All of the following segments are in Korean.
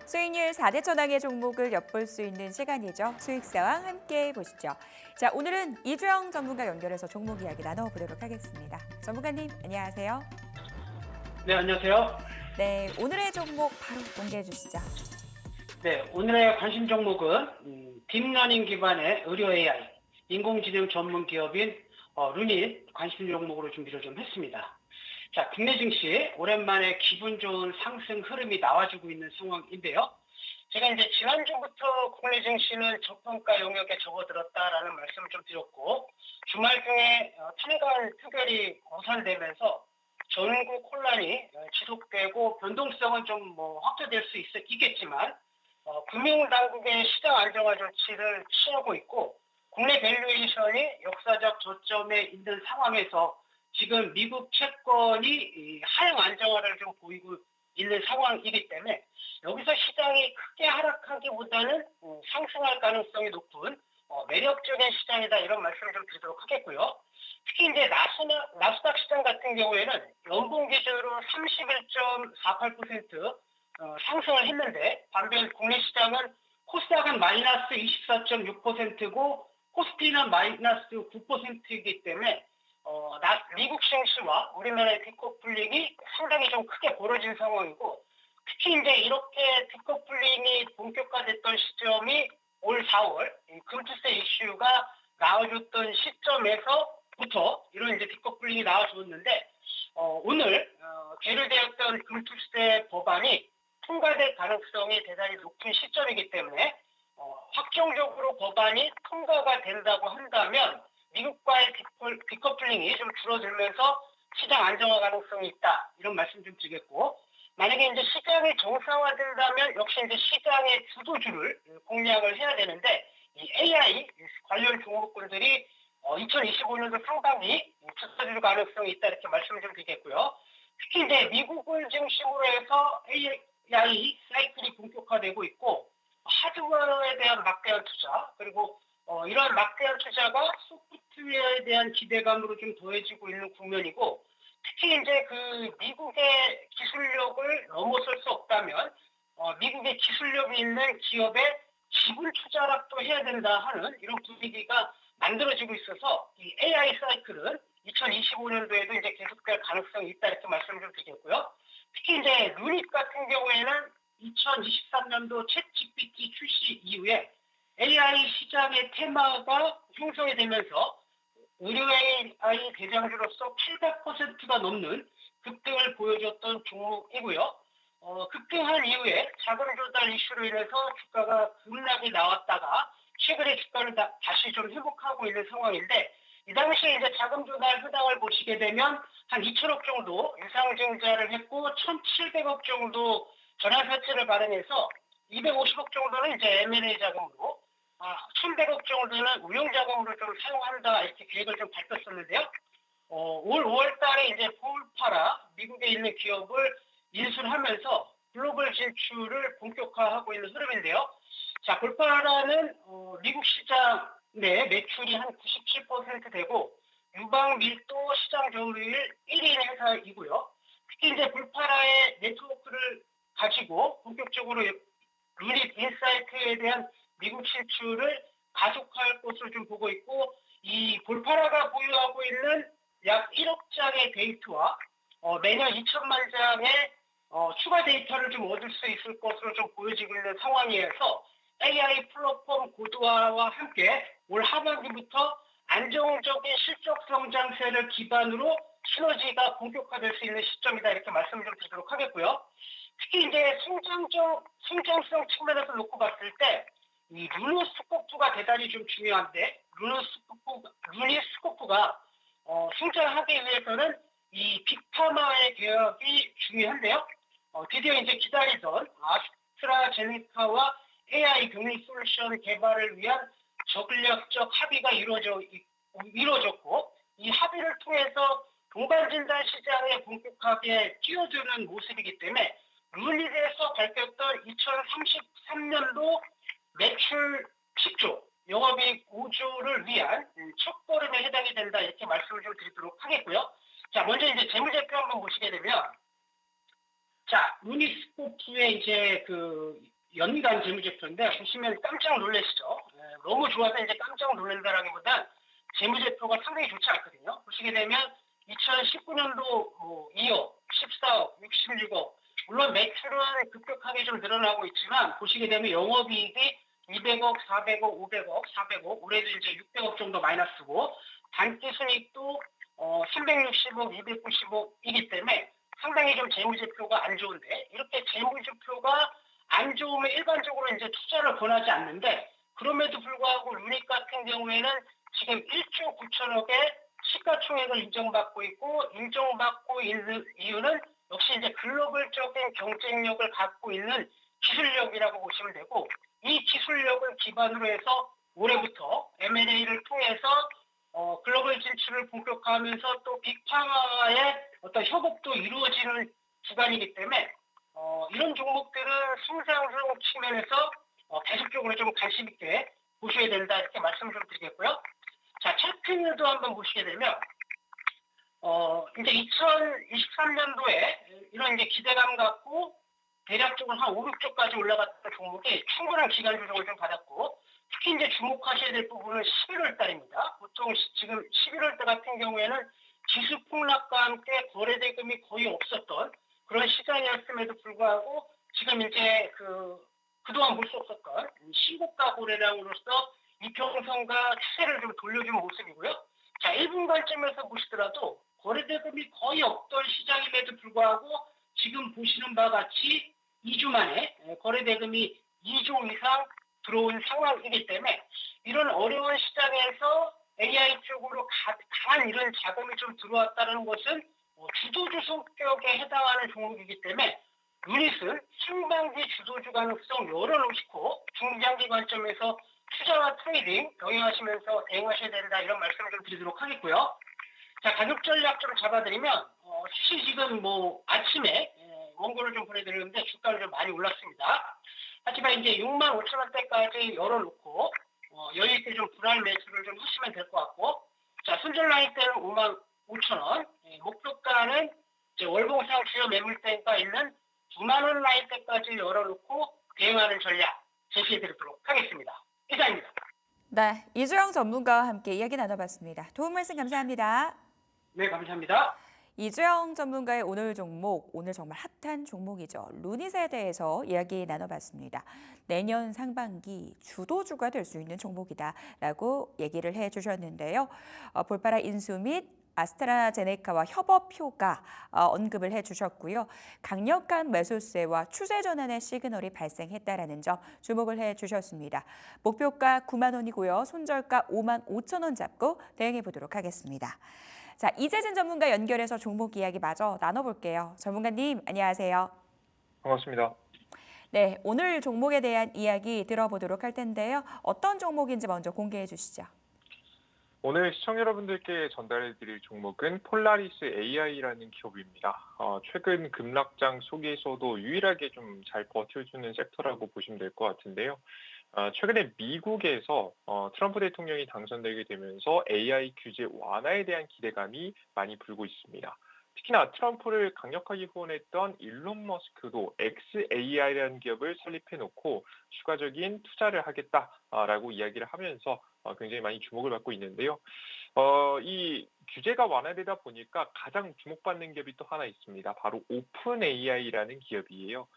수익률 4대 천왕의 종목을 엿볼 수 있는 시간이죠. 수익사왕 함께 보시죠. 자, 오늘은 이주영 전문가 연결해서 종목 이야기 나눠보도록 하겠습니다. 전문가님, 안녕하세요. 네, 안녕하세요. 네, 오늘의 종목 바로 공개해 주시죠. 네, 오늘의 관심 종목은 딥러닝 기반의 의료 AI, 인공지능 전문 기업인 루닛 관심 종목으로 준비를 좀 했습니다. 자, 국내 증시 오랜만에 기분 좋은 상승 흐름이 나와주고 있는 상황인데요. 제가 이제 지난주부터 국내 증시는 저평가 영역에 접어들었다라는 말씀을 좀 드렸고, 주말 중에 탄핵안 표결이 무산되면서 전국 혼란이 지속되고 변동성은 좀 확대될 수 있겠지만, 금융당국의 시장 안정화 조치를 취하고 있고, 국내 밸류에이션이 역사적 저점에 있는 상황에서 지금 미국 채권이 하향 안정화를 좀 보이고 있는 상황이기 때문에 여기서 시장이 크게 하락하기보다는 상승할 가능성이 높은 매력적인 시장이다, 이런 말씀을 좀 드리도록 하겠고요. 특히 이제 나스닥 시장 같은 경우에는 연봉 기준으로 31.48% 상승을 했는데, 반면 국내 시장은 코스닥은 마이너스 24.6%고 코스피는 마이너스 9%이기 때문에 미국 증시와 우리나라의 디커플링이 상당히 좀 크게 벌어진 상황이고, 특히 이제 이렇게 디커플링이 본격화됐던 시점이 올 4월 금투세 이슈가 나와줬던 시점에서부터 이런 이제 디커플링이 나와줬는데, 오늘 계류되었던 금투세 법안이 통과될 가능성이 대단히 높은 시점이기 때문에 확정적으로 법안이 통과가 된다고 한다면 미국과의 디커플링이 좀 줄어들면서 시장 안정화 가능성이 있다, 이런 말씀 좀 드리겠고, 만약에 이제 시장이 정상화된다면 역시 이제 시장의 주도주를 공략을 해야 되는데, 이 AI 관련 종목군들이 2025년도 상당히 주도줄 가능성이 있다, 이렇게 말씀을 좀 드리겠고요. 특히 이제 미국을 중심으로 해서 AI 사이클이 본격화되고 있고, 하드웨어에 대한 막대한 투자, 그리고 이러한 막대한 투자가 소프트웨어에 대한 기대감으로 좀 더해지고 있는 국면이고, 특히 이제 그 미국의 기술력을 넘어설 수 없다면 미국의 기술력이 있는 기업에 지분 투자라도 해야 된다 하는 이런 분위기가 만들어지고 있어서 이 AI 사이클은 2025년도에도 이제 계속될 가능성이 있다, 이렇게 말씀을 좀 드리겠고요. 특히 이제 루닛 같은 경우에는 2023년도 챗 GPT 출시 이후에 AI 시장의 테마가 형성이 되면서 의료 AI 대장주로서 800%가 넘는 급등을 보여줬던 종목이고요. 급등한 이후에 자금 조달 이슈로 인해서 주가가 급락이 나왔다가 최근에 주가를 다시 좀 회복하고 있는 상황인데, 이 당시에 이제 자금 조달 흐당을 보시게 되면 한 2천억 정도 유상증자를 했고 1,700억 정도 전환사채를 발행해서 250억 정도는 이제 M&A 자금으로, 1,100억 정도는 운용자금으로 좀 사용한다, 이렇게 계획을 좀 밝혔었는데요. 올 5월 달에 이제 폴파라 미국에 있는 기업을 인수하면서 글로벌 진출을 본격화하고 있는 흐름인데요. 자, 폴파라는 미국 시장 내 매출이 한 97% 되고 유방 밀도 시장 점유율 1위인 회사이고요. 특히 이제 폴파라의 네트워크를 가지고 본격적으로 루닛 인사이트에 대한 미국 진출을 가속할 것으로 좀 보고 있고, 이 볼파라가 보유하고 있는 약 1억 장의 데이터와 매년 2천만 장의 추가 데이터를 좀 얻을 수 있을 것으로 좀 보여지고 있는 상황이어서 AI 플랫폼 고도화와 함께 올 하반기부터 안정적인 실적 성장세를 기반으로 시너지가 본격화될 수 있는 시점이다, 이렇게 말씀을 좀 드리도록 하겠고요. 특히 이제 성장성 측면에서 놓고 봤을 때 이 루노스코프가 대단히 좀 중요한데, 루니스코프가 성장하기 위해서는 이 빅파마의 개혁이 중요한데요. 드디어 이제 기다리던 아스트라제네카와 AI 격리 솔루션 개발을 위한 전략적 합의가 이루어졌고, 이 합의를 통해서 동반진단 시장에 본격하게 뛰어드는 모습이기 때문에 루닛에서 밝혔던 2033년도 매출 10조, 영업이익 5조를 위한 첫걸음에 해당이 된다, 이렇게 말씀을 좀 드리도록 하겠고요. 자, 먼저 이제 재무제표 한번 보시게 되면, 자, 루닛스코프의 이제 그 연간 재무제표인데 보시면 깜짝 놀라시죠. 너무 좋아서 이제 깜짝 놀란다라기보다 재무제표가 상당히 좋지 않거든요. 보시게 되면 2019년도 뭐 2억, 14억, 66억 물론 매출은 급격하게 좀 늘어나고 있지만 보시게 되면 영업이익이 200억, 400억, 500억, 400억 올해도 이제 600억 정도 마이너스고 단기순이익도 360억, 290억이기 때문에 상당히 좀 재무제표가 안 좋은데 이렇게 재무제표가 안 좋으면 일반적으로 이제 투자를 권하지 않는데 그럼에도 불구하고 유닉 같은 경우에는 지금 1조 9천억의 시가총액을 인정받고 있고 인정받고 있는 이유는 역시 이제 글로벌적인 경쟁력을 갖고 있는 기술력이라고 보시면 되고 이 기술력을 기반으로 해서 올해부터 M&A를 통해서 글로벌 진출을 본격화하면서 또 빅파마의 어떤 협업도 이루어지는 기간이기 때문에 이런 종목들은 상승 측면에서 계속적으로 좀 관심 있게 보셔야 된다 이렇게 말씀을 좀 드리겠고요. 자, 차트도 한번 보시게 되면 이제 2023년도에 이런 이제 기대감 갖고 대략적으로 한 5, 6조까지 올라갔던 종목이 충분한 기간 조정을 좀 받았고 특히 이제 주목하셔야 될 부분은 11월 달입니다. 보통 지금 11월 달 같은 경우에는 지수 폭락과 함께 거래 대금이 거의 없었던 그런 시장이었음에도 불구하고 지금 이제 그동안 볼 수 없었던 신고가 거래량으로서 이평선과 추세를 좀 돌려준 모습이고요. 자, 1분 관점에서 보시더라도 거래 대금이 거의 없던 시장임에도 불구하고 지금 보시는 바와 같이 2주 만에 거래 대금이 2조 이상 들어온 상황이기 때문에 이런 어려운 시장에서 AI 쪽으로 강한 이런 자금이 좀 들어왔다는 것은 주도주 성격에 해당하는 종목이기 때문에 유닛은 상반기 주도주 가능성 열어놓으시고 중장기 관점에서 투자와 트레이딩 병행하시면서 대응하셔야 된다 이런 말씀을 좀 드리도록 하겠고요. 자, 가격 전략 좀 잡아드리면 사실 지금 뭐 아침에 원고를 좀 보내드렸는데 주가는 좀 많이 올랐습니다. 하지만 이제 6만 5천 원대까지 열어놓고 여유 있게 좀 불안 매수를 좀 하시면 될 것 같고 자, 손절 라인 때는 5만 5천 원, 목표가는 이제 월봉상 주요 매물대가 있는 9만 원 라인 때까지 열어놓고 대응하는 전략 제시해드리도록 하겠습니다. 이상입니다. 네, 이주영 전문가와 함께 이야기 나눠봤습니다. 도움 말씀 감사합니다. 네, 감사합니다. 이주영 전문가의 오늘 종목, 오늘 정말 핫한 종목이죠. 루닛에 대해서 이야기 나눠봤습니다. 내년 상반기 주도주가 될 수 있는 종목이다라고 얘기를 해주셨는데요. 볼파라 인수 및 아스트라제네카와 협업 효과 언급을 해주셨고요. 강력한 매수세와 추세 전환의 시그널이 발생했다라는 점 주목을 해주셨습니다. 목표가 9만 원이고요. 손절가 5만 5천 원 잡고 대응해 보도록 하겠습니다. 자, 이재진 전문가 연결해서 종목 이야기 마저 나눠볼게요. 전문가님, 안녕하세요. 반갑습니다. 네, 오늘 종목에 대한 이야기 들어보도록 할 텐데요. 어떤 종목인지 먼저 공개해 주시죠. 오늘 시청자 여러분들께 전달해드릴 종목은 폴라리스 AI라는 기업입니다. 최근 급락장 속에서도 유일하게 좀 잘 버텨주는 섹터라고 보시면 될 것 같은데요. 최근에 미국에서 트럼프 대통령이 당선되게 되면서 AI 규제 완화에 대한 기대감이 많이 불고 있습니다. 특히나 트럼프를 강력하게 후원했던 일론 머스크도 xAI라는 기업을 설립해놓고 추가적인 투자를 하겠다라고 이야기를 하면서 굉장히 많이 주목을 받고 있는데요. 이 규제가 완화되다 보니까 가장 주목받는 기업이 또 하나 있습니다. 바로 오픈AI라는 기업이에요.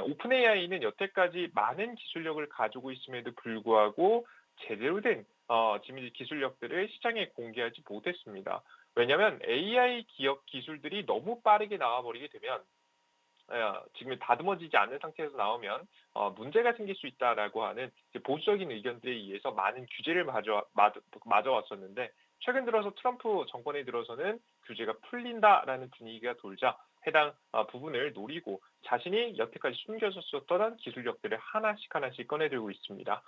오픈AI는 여태까지 많은 기술력을 가지고 있음에도 불구하고 제대로 된 기술력들을 시장에 공개하지 못했습니다. 왜냐하면 AI 기업 기술들이 너무 빠르게 나와버리게 되면 지금 다듬어지지 않는 상태에서 나오면 문제가 생길 수 있다라고 하는 보수적인 의견들에 의해서 많은 규제를 맞아왔었는데 최근 들어서 트럼프 정권에 들어서는 규제가 풀린다라는 분위기가 돌자 해당 부분을 노리고 자신이 여태까지 숨겨졌었던 기술력들을 하나씩 꺼내들고 있습니다.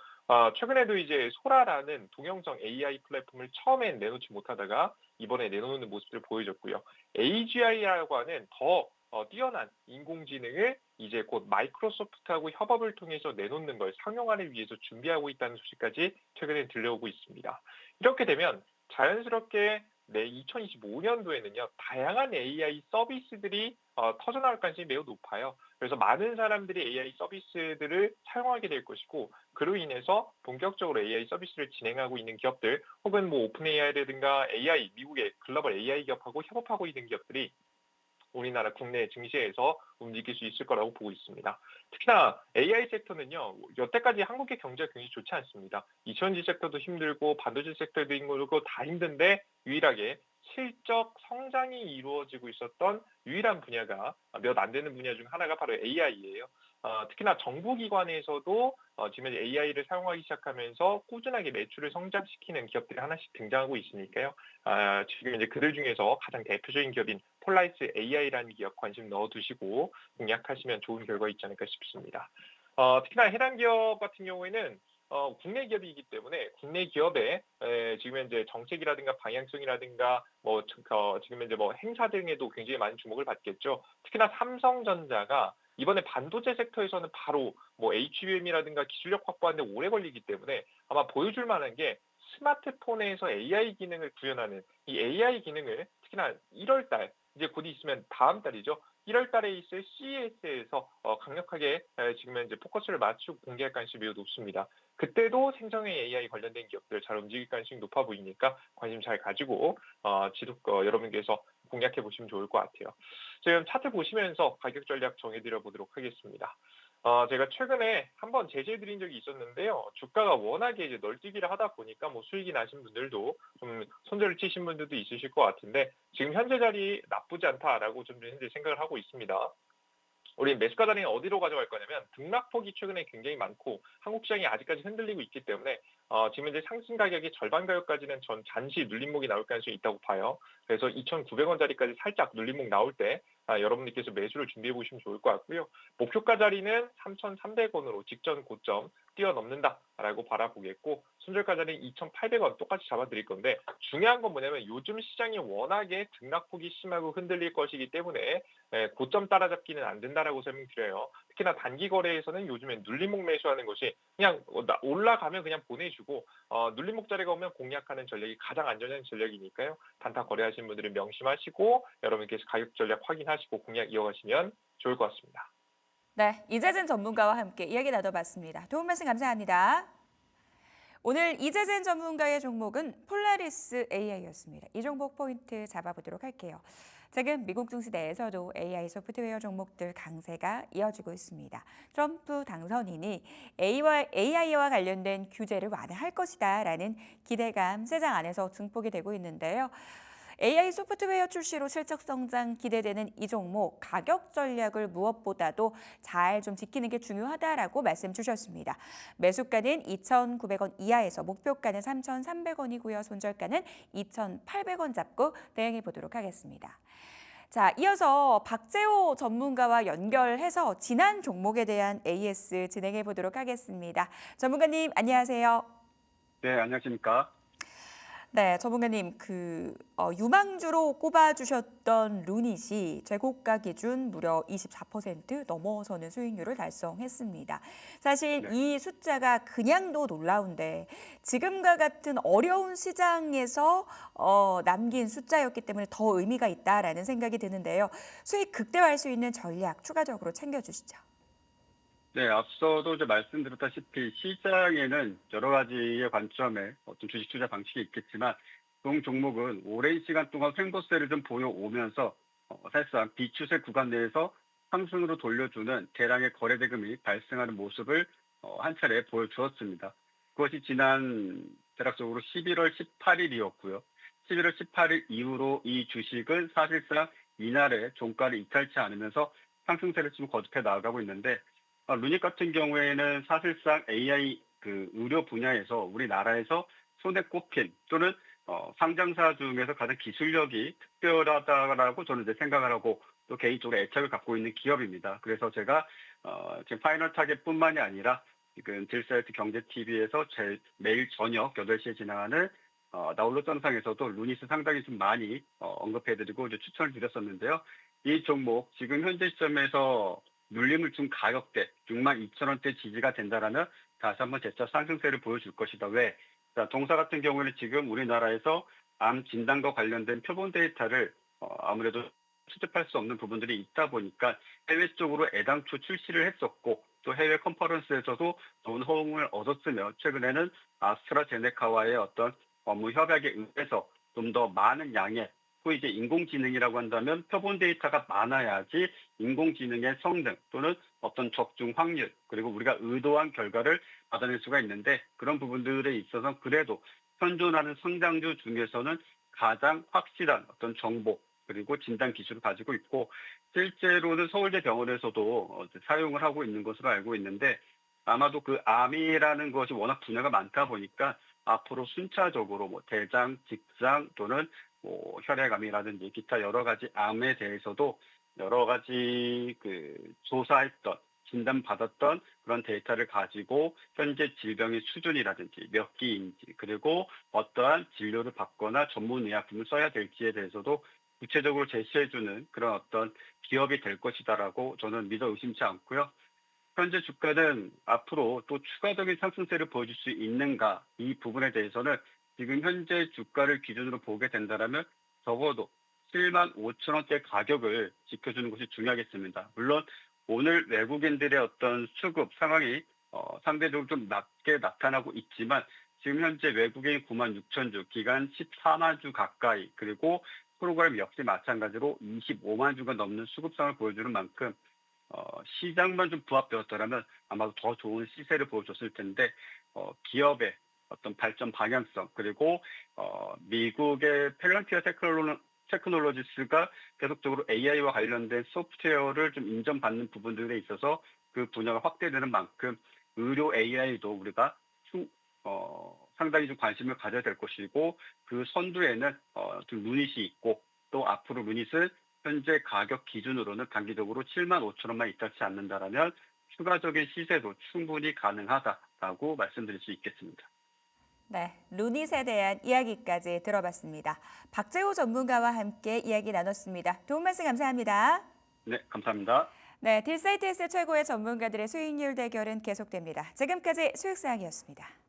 최근에도 이제 소라라는 동영상 AI 플랫폼을 처음엔 내놓지 못하다가 이번에 내놓는 모습을 보여줬고요. AGI라고 하는 더 뛰어난 인공지능을 이제 곧 마이크로소프트하고 협업을 통해서 내놓는 걸 상용화를 위해서 준비하고 있다는 소식까지 최근에 들려오고 있습니다. 이렇게 되면 자연스럽게 2025년도에는요 다양한 AI 서비스들이 터져나올 가능성이 매우 높아요. 그래서 많은 사람들이 AI 서비스들을 사용하게 될 것이고 그로 인해서 본격적으로 AI 서비스를 진행하고 있는 기업들 혹은 뭐 오픈 AI라든가 AI 미국의 글로벌 AI 기업하고 협업하고 있는 기업들이 우리나라 국내 증시에서 움직일 수 있을 거라고 보고 있습니다. 특히나 AI 섹터는요, 여태까지 한국의 경제가 굉장히 좋지 않습니다. 이천지 섹터도 힘들고 반도체 섹터도 힘들고 다 힘든데 유일하게 실적 성장이 이루어지고 있었던 유일한 분야가 몇 안 되는 분야 중 하나가 바로 AI예요. 특히나 정부기관에서도 지금 AI를 사용하기 시작하면서 꾸준하게 매출을 성장시키는 기업들이 하나씩 등장하고 있으니까요. 지금 이제 그들 중에서 가장 대표적인 기업인 폴라리스 AI라는 기업 관심 넣어두시고 공략하시면 좋은 결과 있지 않을까 싶습니다. 특히나 해당 기업 같은 경우에는 국내 기업이기 때문에 국내 기업의 지금 현재 정책이라든가 방향성이라든가 지금 현재 행사 등에도 굉장히 많은 주목을 받겠죠. 특히나 삼성전자가 이번에 반도체 섹터에서는 바로 HBM이라든가 기술력 확보하는 데 오래 걸리기 때문에 아마 보여줄 만한 게 스마트폰에서 AI 기능을 구현하는 이 AI 기능을 특히나 1월 달 이제 곧 있으면 다음 달이죠. 1월 달에 있을 CES에서 강력하게 지금 현재 포커스를 맞추고 공개할 가능성이 매우 높습니다. 그때도 생성형 AI 관련된 기업들 잘 움직일 가능성이 높아 보이니까 관심 잘 가지고 여러분께서 공략해 보시면 좋을 것 같아요. 지금 차트 보시면서 가격 전략 정해드려 보도록 하겠습니다. 제가 최근에 한번 제시해 드린 적이 있었는데요. 주가가 워낙에 이제 널뛰기를 하다 보니까 수익이 나신 분들도 좀 손절을 치신 분들도 있으실 것 같은데 지금 현재 자리 나쁘지 않다라고 좀 현재 생각을 하고 있습니다. 우리 매수가 자리는 어디로 가져갈 거냐면 등락폭이 최근에 굉장히 많고 한국 시장이 아직까지 흔들리고 있기 때문에 지금 현재 상승 가격이 절반 가격까지는 전 잠시 눌림목이 나올 가능성이 있다고 봐요. 그래서 2,900원짜리까지 살짝 눌림목 나올 때 여러분들께서 매수를 준비해 보시면 좋을 것 같고요. 목표가 자리는 3,300원으로 직전 고점 뛰어넘는다라고 바라보겠고 손절가 자리는 2,800원 똑같이 잡아드릴 건데 중요한 건 뭐냐면 요즘 시장이 워낙에 등락폭이 심하고 흔들릴 것이기 때문에 고점 따라잡기는 안 된다라고 설명드려요. 특히나 단기 거래에서는 요즘엔 눌림목 매수하는 것이 그냥 올라가면 그냥 보내주고 눌림목 자리가 오면 공략하는 전략이 가장 안전한 전략이니까요. 단타 거래하시는 분들은 명심하시고 여러분께서 가격 전략 확인하시고 공략 이어가시면 좋을 것 같습니다. 네, 이재진 전문가와 함께 이야기 나눠봤습니다. 도움 말씀 감사합니다. 오늘 이재진 전문가의 종목은 폴라리스 AI였습니다. 이 종목 포인트 잡아보도록 할게요. 최근 미국 증시 내에서도 AI 소프트웨어 종목들 강세가 이어지고 있습니다. 트럼프 당선인이 AI와 관련된 규제를 완화할 것이다라는 기대감 시장 안에서 증폭이 되고 있는데요. AI 소프트웨어 출시로 실적 성장 기대되는 이 종목 가격 전략을 무엇보다도 잘 좀 지키는 게 중요하다라고 말씀 주셨습니다. 매수가는 2,900원 이하에서 목표가는 3,300원이고요. 손절가는 2,800원 잡고 대응해 보도록 하겠습니다. 자, 이어서 박재호 전문가와 연결해서 지난 종목에 대한 AS 진행해 보도록 하겠습니다. 전문가님 안녕하세요. 네, 안녕하십니까? 네, 전문가님, 유망주로 꼽아주셨던 루닛이 재고가 기준 무려 24% 넘어서는 수익률을 달성했습니다. 사실 네. 이 숫자가 그냥도 놀라운데 지금과 같은 어려운 시장에서 남긴 숫자였기 때문에 더 의미가 있다라는 생각이 드는데요. 수익 극대화할 수 있는 전략 추가적으로 챙겨주시죠. 네, 앞서도 이제 말씀드렸다시피 시장에는 여러 가지의 관점의 어떤 주식 투자 방식이 있겠지만 동 종목은 오랜 시간 동안 횡보세를 좀 보여오면서 사실상 비추세 구간 내에서 상승으로 돌려주는 대량의 거래 대금이 발생하는 모습을 한 차례 보여주었습니다. 그것이 지난 대략적으로 11월 18일이었고요. 11월 18일 이후로 이 주식은 사실상 이날의 종가를 이탈치 않으면서 상승세를 좀 거듭해 나가고 있는데 루닛 같은 경우에는 사실상 AI 의료 분야에서 우리나라에서 손에 꼽힌 또는 상장사 중에서 가장 기술력이 특별하다라고 저는 이제 생각을 하고 또 개인적으로 애착을 갖고 있는 기업입니다. 그래서 제가 지금 파이널 타겟뿐만이 아니라 지금 딜사이트 경제TV에서 매일 저녁 8시에 진행하는 나홀로 점상에서도 루닛을 상당히 좀 많이 언급해드리고 이제 추천을 드렸었는데요. 이 종목 지금 현재 시점에서 눌림을 준 가격대 62,000원대 지지가 된다라면 다시 한번 재차 상승세를 보여줄 것이다. 왜? 자, 동사 같은 경우에는 지금 우리나라에서 암 진단과 관련된 표본 데이터를 아무래도 수집할 수 없는 부분들이 있다 보니까 해외 쪽으로 애당초 출시를 했었고 또 해외 컨퍼런스에서도 좋은 호응을 얻었으며 최근에는 아스트라제네카와의 어떤 업무 협약에 의해서 좀 더 많은 양의 소위 이제 인공지능이라고 한다면 표본 데이터가 많아야지 인공지능의 성능 또는 어떤 적중 확률 그리고 우리가 의도한 결과를 받아낼 수가 있는데 그런 부분들에 있어서 그래도 현존하는 성장주 중에서는 가장 확실한 어떤 정보 그리고 진단 기술을 가지고 있고 실제로는 서울대 병원에서도 사용을 하고 있는 것으로 알고 있는데 아마도 그 암이라는 것이 워낙 분야가 많다 보니까 앞으로 순차적으로 뭐 대장, 직장 또는 뭐 혈액암이라든지 기타 여러 가지 암에 대해서도 여러 가지 그 조사했던 진단받았던 그런 데이터를 가지고 현재 질병의 수준이라든지 몇 기인지 그리고 어떠한 진료를 받거나 전문 의약품을 써야 될지에 대해서도 구체적으로 제시해주는 그런 어떤 기업이 될 것이다라고 저는 믿어 의심치 않고요. 현재 주가는 앞으로 또 추가적인 상승세를 보여줄 수 있는가 이 부분에 대해서는 지금 현재 주가를 기준으로 보게 된다면 적어도 7만 5천 원대 가격을 지켜주는 것이 중요하겠습니다. 물론 오늘 외국인들의 어떤 수급 상황이 상대적으로 좀 낮게 나타나고 있지만 지금 현재 외국인 9만 6천 주, 기간 14만 주 가까이 그리고 프로그램 역시 마찬가지로 25만 주가 넘는 수급상을 보여주는 만큼 시장만 좀 부합되었더라면 아마도 더 좋은 시세를 보여줬을 텐데 기업의 어떤 발전 방향성 그리고 미국의 펠런티아 테크놀로지스가 계속적으로 AI와 관련된 소프트웨어를 좀 인정받는 부분들에 있어서 그 분야가 확대되는 만큼 의료 AI도 우리가 상당히 좀 관심을 가져야 될 것이고 그 선두에는 좀 유닛이 있고 또 앞으로 유닛은 현재 가격 기준으로는 단기적으로 7만 5천 원만 이탈치 않는다라면 추가적인 시세도 충분히 가능하다라고 말씀드릴 수 있겠습니다. 네, 루닛에 대한 이야기까지 들어봤습니다. 박재호 전문가와 함께 이야기 나눴습니다. 도움 말씀 감사합니다. 네, 감사합니다. 네, 딜사이트에서 최고의 전문가들의 수익률 대결은 계속됩니다. 지금까지 수익사항이었습니다.